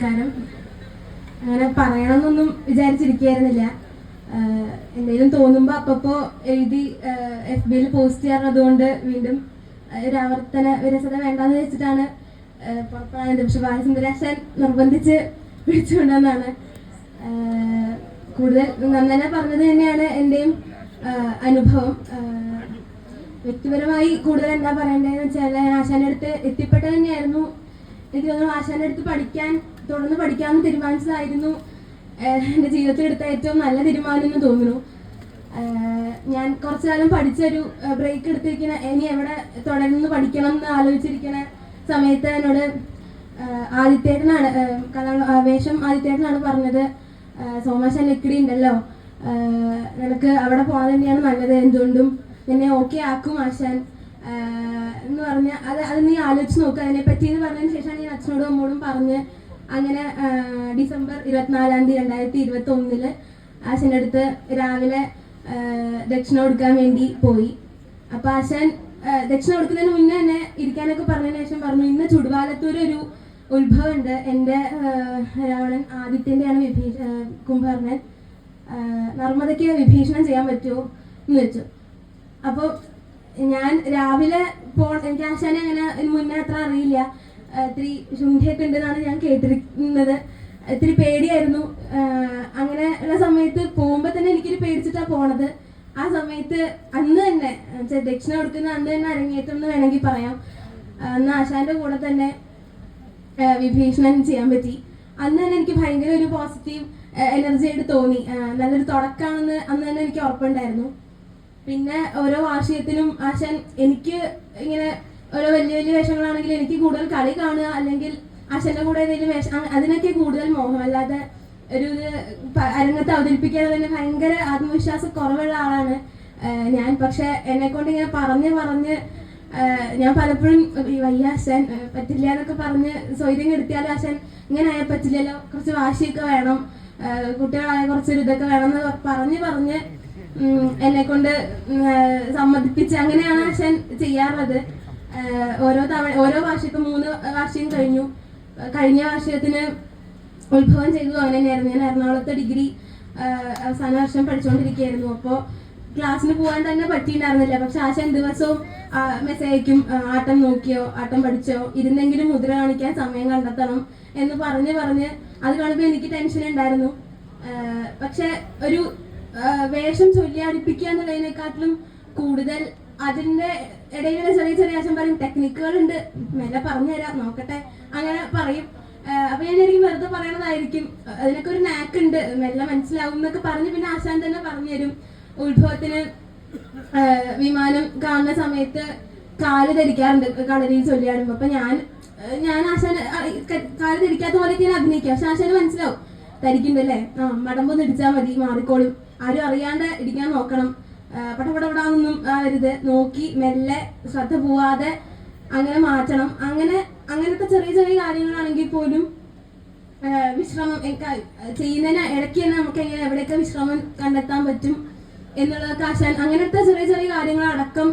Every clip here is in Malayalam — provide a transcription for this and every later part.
കാരണം അങ്ങനെ പറയണമെന്നൊന്നും വിചാരിച്ചിരിക്കുകയായിരുന്നില്ല. എന്തെങ്കിലും തോന്നുമ്പോൾ അപ്പപ്പോൾ എഴുതി FB-യിൽ പോസ്റ്റ് ചെയ്യാറുള്ളതുകൊണ്ട് വീണ്ടും ഒരു ആവർത്തന വിരസത വേണ്ടാന്ന് വെച്ചിട്ടാണ് പുറപ്പെടാനത്. പക്ഷെ ബാലസുന്ദരാശൻ നിർബന്ധിച്ച് വിളിച്ചുകൊണ്ടെന്നാണ്. കൂടുതൽ നന്ദന പറഞ്ഞത് തന്നെയാണ് എൻ്റെയും അനുഭവം. വ്യക്തിപരമായി കൂടുതൽ എന്താ പറയേണ്ടതെന്ന് വെച്ചാൽ ആശാന്റെ അടുത്ത് എത്തിപ്പെട്ടത് തന്നെയായിരുന്നു. എനിക്ക് തോന്നുന്നു ആശാന്റെ അടുത്ത് തുടർന്ന് പഠിക്കാമെന്ന് തീരുമാനിച്ചതായിരുന്നു എൻ്റെ ജീവിതത്തിൽ എടുത്ത ഏറ്റവും നല്ല തീരുമാനം എന്ന് തോന്നുന്നു. ഞാൻ കുറച്ചു കാലം പഠിച്ചൊരു ബ്രേക്ക് എടുത്തിരിക്കുന്ന ഇനി എവിടെ തുടർന്ന് പഠിക്കണം എന്ന് ആലോചിച്ചിരിക്കുന്ന സമയത്ത് എന്നോട് ആദിത്യേട്ടനാണ് വേഷം ആദിത്യേട്ടനാണ് പറഞ്ഞത്, സോമാശാൻ ലക്കിടി ഉണ്ടല്ലോ, നിനക്ക് അവിടെ പോകാൻ തന്നെയാണ് നല്ലത്, എന്തുകൊണ്ടും നിന്നെ ഓക്കെ ആക്കും ആശാൻ എന്ന് പറഞ്ഞ് അത് നീ ആലോചിച്ച് നോക്കുക അതിനെപ്പറ്റി എന്ന് പറഞ്ഞതിന് ശേഷമാണ് ഞാൻ അച്ഛനോടും അമ്മോടും പറഞ്ഞ് അങ്ങനെ ഡിസംബർ 24, 2021 ആശാൻ്റെ അടുത്ത് രാവിലെ ദക്ഷിണ കൊടുക്കാൻ വേണ്ടി പോയി. അപ്പോൾ ആശാൻ ദക്ഷിണ കൊടുക്കുന്നതിന് മുന്നേ തന്നെ ഇരിക്കാനൊക്കെ പറഞ്ഞതിന് ശേഷം പറഞ്ഞു, ഇന്ന് ചുടുവാലത്തൂർ ഒരു ഉത്ഭവം ഉണ്ട്, എൻ്റെ രാവണൻ ആദിത്യൻ്റെയാണ് കുംഭകർണൻ, നർമ്മദയ്ക്ക് വിഭീഷണം ചെയ്യാൻ പറ്റുമോ എന്ന് വെച്ചു. അപ്പോൾ ഞാൻ രാവിലെ എനിക്ക് ആശാനെ അങ്ങനെ മുന്നേ അത്ര അറിയില്ല, ഇത്തിരി ശുണ്ഠിയൊക്കെ ഉണ്ടെന്നാണ് ഞാൻ കേട്ടിരിക്കുന്നത്, ഇത്തിരി പേടിയായിരുന്നു. അങ്ങനെ ഉള്ള സമയത്ത് പോകുമ്പോൾ തന്നെ എനിക്കൊരു പേടിച്ചിട്ടാണ് പോണത്. ആ സമയത്ത് അന്ന് തന്നെ ദക്ഷിണ കൊടുക്കുന്ന അന്ന് തന്നെ അരങ്ങേറ്റം എന്ന് വേണമെങ്കിൽ പറയാം. അന്ന് ആശാന്റെ കൂടെ തന്നെ വിഭീഷണൻ ചെയ്യാൻ പറ്റി. അന്ന് തന്നെ എനിക്ക് ഭയങ്കര ഒരു പോസിറ്റീവ് എനർജി ആയിട്ട് തോന്നി. നല്ലൊരു തുടക്കമാണെന്ന് അന്ന് തന്നെ എനിക്ക് ഉറപ്പുണ്ടായിരുന്നു. പിന്നെ ഓരോ വാർഷികത്തിനും ആശാൻ എനിക്ക് ഇങ്ങനെ ഓരോ വലിയ വലിയ വേഷങ്ങളാണെങ്കിൽ എനിക്ക് കൂടുതൽ കളി കാണുക അല്ലെങ്കിൽ ആശാന്റെ കൂടെ ഏതെങ്കിലും വേഷം അതിനൊക്കെ കൂടുതൽ മോഹം, അല്ലാതെ ഒരു അരങ്ങത്ത് അവതരിപ്പിക്കാതെ തന്നെ ഭയങ്കര ആത്മവിശ്വാസം കുറവുള്ള ആളാണ് ഞാൻ. പക്ഷെ എന്നെ കൊണ്ട് ഇങ്ങനെ പറഞ്ഞ് ഞാൻ പലപ്പോഴും വയ്യ ആശാൻ പറ്റില്ല എന്നൊക്കെ പറഞ്ഞ് സ്വൈര്യം കെടുത്തിയാലും ആശാൻ ഇങ്ങനെ ആയാൽ പറ്റില്ലല്ലോ, കുറച്ച് വാശിയൊക്കെ വേണം, കുട്ടികളായ കുറച്ചൊരു ഇതൊക്കെ വേണം എന്ന് പറഞ്ഞ് എന്നെ കൊണ്ട് സമ്മതിപ്പിച്ച് അങ്ങനെയാണ് ആശാൻ ചെയ്യാറുള്ളത്. ഓരോ വാർഷികം 3 വാർഷികം കഴിഞ്ഞു. കഴിഞ്ഞ വാർഷികത്തിന് ഉത്ഭവം ചെയ്തു അങ്ങനെ തന്നെയായിരുന്നു. ഞാൻ എറണാകുളത്ത് ഡിഗ്രി അവസാന വർഷം പഠിച്ചുകൊണ്ടിരിക്കുകയായിരുന്നു. അപ്പോൾ ക്ലാസ്സിന് പോകാൻ തന്നെ പറ്റിയിട്ടുണ്ടായിരുന്നില്ല. പക്ഷെ ആശാൻ ദിവസവും മെസ്സേജ് അയക്കും, ആട്ടം നോക്കിയോ, ആട്ടം പഠിച്ചോ, ഇരുന്നെങ്കിലും മുദ്ര കാണിക്കാൻ സമയം കണ്ടെത്തണം എന്ന് പറഞ്ഞ് അത് കാണുമ്പോൾ എനിക്ക് ടെൻഷൻ ഉണ്ടായിരുന്നു. പക്ഷെ ഒരു വേഷം ചൊല്ലി അടുപ്പിക്കുക എന്നുള്ളതിനെക്കാട്ടിലും കൂടുതൽ അതിൻ്റെ ഇടയിലുള്ള ചെറിയ ആശം പറയും ടെക്നിക്കുകളുണ്ട്, മെല്ലെ പറഞ്ഞു തരാം നോക്കട്ടെ അങ്ങനെ പറയും. അപ്പൊ ഞാൻ എനിക്ക് വെറുതെ പറയണതായിരിക്കും, അതിനൊക്കെ ഒരു നാക്കുണ്ട്, മെല്ലെ മനസ്സിലാവും എന്നൊക്കെ പറഞ്ഞ് പിന്നെ ആശാൻ തന്നെ പറഞ്ഞു തരും. ഉത്ഭവത്തിന് വിമാനം കാണുന്ന സമയത്ത് കാല് ധരിക്കാറുണ്ട് കളരിയിൽ ചൊല്ലിയാടുമ്പോ. അപ്പൊ ഞാൻ ആശാൻ കാല് ധരിക്കാത്ത പോലെയൊക്കെ ഞാൻ അഭിനയിക്കാം. പക്ഷെ ആശാന് മനസ്സിലാവും ധരിക്കണ്ടല്ലേ, മടമ്പൊന്ന് ഇടിച്ചാൽ മതി, മാറിക്കോളും, ആരും അറിയാണ്ട് ഇടിക്കാൻ നോക്കണം, പടപടപടാന്നൊന്നും ആവരുത്, നോക്കി മെല്ലെ ശ്രദ്ധ പോവാതെ അങ്ങനെ മാറ്റണം. അങ്ങനത്തെ ചെറിയ കാര്യങ്ങളാണെങ്കിൽ പോലും വിശ്രമം ചെയ്യുന്നതിന് ഇടയ്ക്ക് തന്നെ നമുക്ക് എങ്ങനെ എവിടെയൊക്കെ വിശ്രമം കണ്ടെത്താൻ പറ്റും എന്നുള്ളതൊക്കെ ആശാൻ അങ്ങനത്തെ ചെറിയ കാര്യങ്ങളടക്കം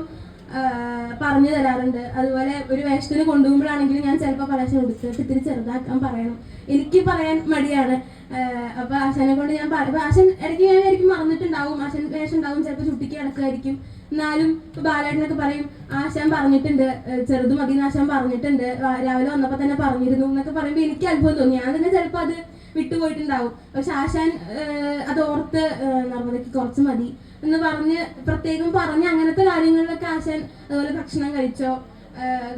പറഞ്ഞു തരാറുണ്ട്. അതുപോലെ ഒരു വേഷത്തിന് കൊണ്ടുപോകുമ്പോഴാണെങ്കിലും ഞാൻ ചിലപ്പോൾ പരസ്യം കൊടുത്തിട്ട് ഇത്തിരി ചെറുതാക്കാൻ പറയണം, എനിക്ക് പറയാൻ മടിയാണ്. അപ്പൊ ആശാനെ കൊണ്ട് ഞാൻ ആശാൻ ഇടയ്ക്ക് ഞാൻ ആയിരിക്കും മറന്നിട്ടുണ്ടാവും, ആശാൻ വേഷം ഉണ്ടാവും, ചിലപ്പോൾ ചുട്ടിക്ക് കിടക്കുമായിരിക്കും. എന്നാലും ബാലേട്ടനൊക്കെ പറയും ആശാൻ പറഞ്ഞിട്ടുണ്ട്, ചെറുത് മതി എന്ന് ആശാൻ പറഞ്ഞിട്ടുണ്ട്, രാവിലെ വന്നപ്പോൾ തന്നെ പറഞ്ഞിരുന്നു എന്നൊക്കെ പറയുമ്പോൾ എനിക്ക് അത്ഭുതം തോന്നി. ഞാൻ തന്നെ ചിലപ്പോൾ അത് വിട്ടുപോയിട്ടുണ്ടാവും. പക്ഷെ ആശാൻ അത് ഓർത്ത് നർമ്മദയ്ക്ക് കുറച്ച് മതി എന്ന് പ്രത്യേകം പറഞ്ഞ് അങ്ങനത്തെ കാര്യങ്ങളിലൊക്കെ ആശാൻ അതുപോലെ ഭക്ഷണം കഴിച്ചോ,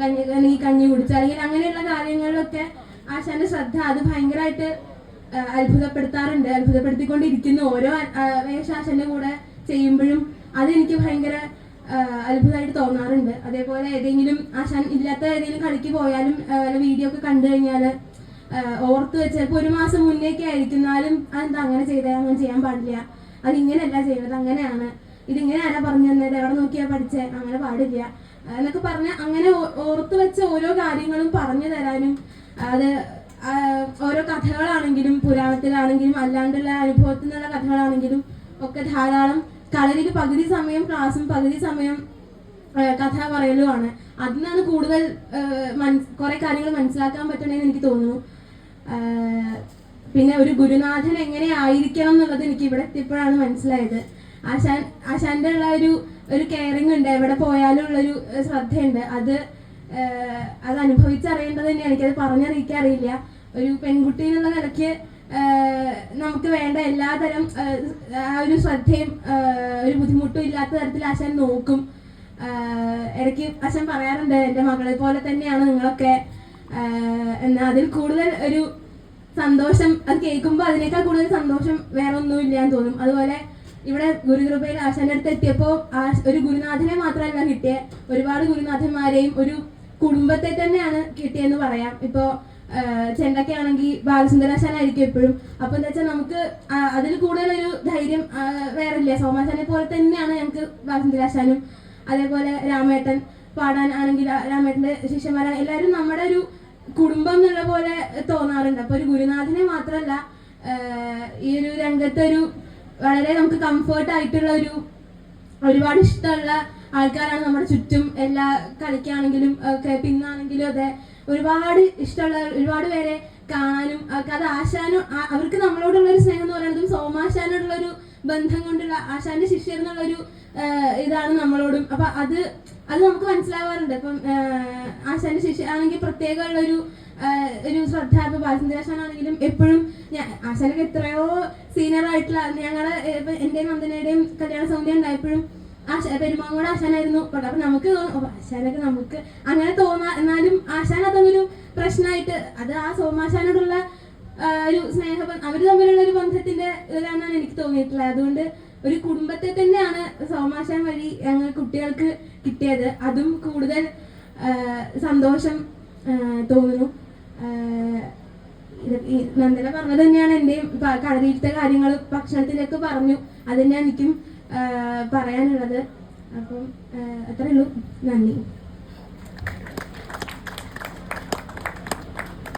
കഞ്ഞി കുടിച്ചോ, അല്ലെങ്കിൽ അങ്ങനെയുള്ള കാര്യങ്ങളിലൊക്കെ ആശാന്റെ ശ്രദ്ധ അത് ഭയങ്കരമായിട്ട് അത്ഭുതപ്പെടുത്തിക്കൊണ്ടിരിക്കുന്നു. ഓരോ വേഷം ആശാന്റെ കൂടെ ചെയ്യുമ്പോഴും അതെനിക്ക് ഭയങ്കര അത്ഭുതമായിട്ട് തോന്നാറുണ്ട്. അതേപോലെ ഏതെങ്കിലും ആശാൻ ഇല്ലാത്ത ഏതെങ്കിലും കളിക്ക് പോയാലും വീഡിയോ ഒക്കെ കണ്ടു കഴിഞ്ഞാൽ ഓർത്ത് വെച്ച് ചിലപ്പോൾ 1 മാസം മുന്നേക്കെ ആയിരിക്കുന്നാലും അതെന്താ അങ്ങനെ ചെയ്തേ, അങ്ങനെ ചെയ്യാൻ പാടില്ല, അതിങ്ങനെയല്ല ചെയ്യുന്നത്, അങ്ങനെയാണ്, ഇതിങ്ങനെ ആരാ പറഞ്ഞു തന്നത്, എവിടെ നോക്കിയാ പഠിച്ചേ, അങ്ങനെ പാടില്ല എന്നൊക്കെ പറഞ്ഞ് അങ്ങനെ ഓർത്ത് വെച്ച ഓരോ കാര്യങ്ങളും പറഞ്ഞു തരാനും, അത് ഓരോ കഥകളാണെങ്കിലും പുരാണത്തിലാണെങ്കിലും അല്ലാണ്ടുള്ള അനുഭവത്തിൽ നിന്നുള്ള കഥകളാണെങ്കിലും ഒക്കെ ധാരാളം. കളരിക്ക് പകുതി സമയം ക്ലാസ്സും പകുതി സമയം കഥ പറയലുമാണ്. അതിനാണ് കൂടുതൽ കുറെ കാര്യങ്ങൾ മനസ്സിലാക്കാൻ പറ്റണമെന്ന് എനിക്ക് തോന്നുന്നു. പിന്നെ ഒരു ഗുരുനാഥൻ എങ്ങനെ ആയിരിക്കണം എന്നുള്ളത് എനിക്ക് ഇവിടെ എത്തിയപ്പോഴാണ് മനസ്സിലായത്. ആശാന്റെ ഉള്ള ഒരു കെയറിങ് ഉണ്ട്, എവിടെ പോയാലും ഉള്ളൊരു ശ്രദ്ധയുണ്ട്. അത് അനുഭവിച്ചറിയേണ്ടത് തന്നെയാണ്. എനിക്കത് പറഞ്ഞറിയിക്കാറിയില്ല. ഒരു പെൺകുട്ടി എന്നുള്ള നിലയ്ക്ക് നമുക്ക് വേണ്ട എല്ലാതരം ആ ഒരു ശ്രദ്ധയും ഒരു ബുദ്ധിമുട്ടും ഇല്ലാത്ത തരത്തിൽ ആശാൻ നോക്കും. ഇടയ്ക്ക് ആശാൻ പറയാറുണ്ട്, എൻ്റെ മകളെ പോലെ തന്നെയാണ് നിങ്ങളൊക്കെ. എന്നാൽ അതിൽ കൂടുതൽ ഒരു സന്തോഷം, അത് കേൾക്കുമ്പോൾ അതിനേക്കാൾ കൂടുതൽ സന്തോഷം വേറെ ഒന്നുമില്ല എന്ന് തോന്നും. അതുപോലെ ഇവിടെ ഗുരുകൃപയിൽ ആശാന്റെ അടുത്ത് എത്തിയപ്പോൾ ഒരു ഗുരുനാഥനെ മാത്രമല്ല കിട്ടിയ, ഒരുപാട് ഗുരുനാഥന്മാരെയും ഒരു കുടുംബത്തെ തന്നെയാണ് കിട്ടിയെന്ന് പറയാം. ഇപ്പോൾ ചെണ്ടയ്ക്കാണെങ്കിൽ ബാലസുന്ദരാശാനായിരിക്കും എപ്പോഴും. അപ്പൊ എന്താ വെച്ചാൽ നമുക്ക് അതിൽ കൂടുതലൊരു ധൈര്യം വേറില്ല. സോമാശാനെ പോലെ തന്നെയാണ് ഞങ്ങൾക്ക് ബാലസുന്ദരാശാനും. അതേപോലെ രാമേട്ടൻ പാടാൻ ആണെങ്കിൽ രാമേട്ടന്റെ ശിഷ്യന്മാരാണ് എല്ലാവരും നമ്മുടെ ഒരു കുടുംബം എന്നുള്ള പോലെ തോന്നാറുണ്ട്. അപ്പൊ ഒരു ഗുരുനാഥനെ മാത്രമല്ല, ഈ ഒരു രംഗത്തൊരു വളരെ നമുക്ക് കംഫേർട്ട് ആയിട്ടുള്ള ഒരുപാട് ഇഷ്ടമുള്ള ആൾക്കാരാണ് നമ്മുടെ ചുറ്റും. എല്ലാ കളിക്കാണെങ്കിലും ഒക്കെ പിന്നാണെങ്കിലും അതെ, ഒരുപാട് ഇഷ്ടമുള്ള ഒരുപാട് പേരെ കാണാനും അത് ആശാനും അവർക്ക് നമ്മളോടുള്ള ഒരു സ്നേഹം എന്ന് പറയുന്നതും സോമാശാനോടുള്ള ഒരു ബന്ധം കൊണ്ടുള്ള ആശാന്റെ ശിഷ്യർ എന്നുള്ളൊരു ഇതാണ് നമ്മളോടും. അപ്പൊ അത് നമുക്ക് മനസ്സിലാവാറുണ്ട്. ഇപ്പം ആശാന്റെ ശിഷ്യ ആണെങ്കിൽ പ്രത്യേകമുള്ള ഒരു ശ്രദ്ധ. ഇപ്പൊ ബാലസുന്ദരാശാനാണെങ്കിലും എപ്പോഴും ആശാനൊക്കെ എത്രയോ സീനിയർ ആയിട്ടുള്ള ഞങ്ങളുടെ ഇപ്പൊ എന്റെയും നന്ദനയുടെയും കല്യാണ സൗന്ദര്യം ഉണ്ടായപ്പോഴും പെരുമാങ്ങോട് ആശാനായിരുന്നു. അപ്പൊ നമുക്ക് ആശാനൊക്കെ നമുക്ക് അങ്ങനെ എന്നാലും ആശാൻ അതൊരു പ്രശ്നമായിട്ട്, അത് ആ സോമാശാനോടുള്ള ഒരു സ്നേഹം അവർ തമ്മിലുള്ള ഒരു ബന്ധത്തിന്റെ ഇതാണെന്നാണ് എനിക്ക് തോന്നിയിട്ടുള്ളത്. അതുകൊണ്ട് ഒരു കുടുംബത്തെ തന്നെയാണ് സോമാശാൻ വഴി ഞങ്ങൾ കുട്ടികൾക്ക് കിട്ടിയത്. അതും കൂടുതൽ സന്തോഷം തോന്നുന്നു. നന്ദന പറഞ്ഞത് തന്നെയാണ് എന്റെയും കളരിയിലത്തെ കാര്യങ്ങൾ ഭക്ഷണത്തിലേക്ക് പറഞ്ഞു. അത് തന്നെയാണ് എനിക്കും പറയാനുള്ളത്. അപ്പം അത്രേ ഉള്ളൂ. നന്ദി.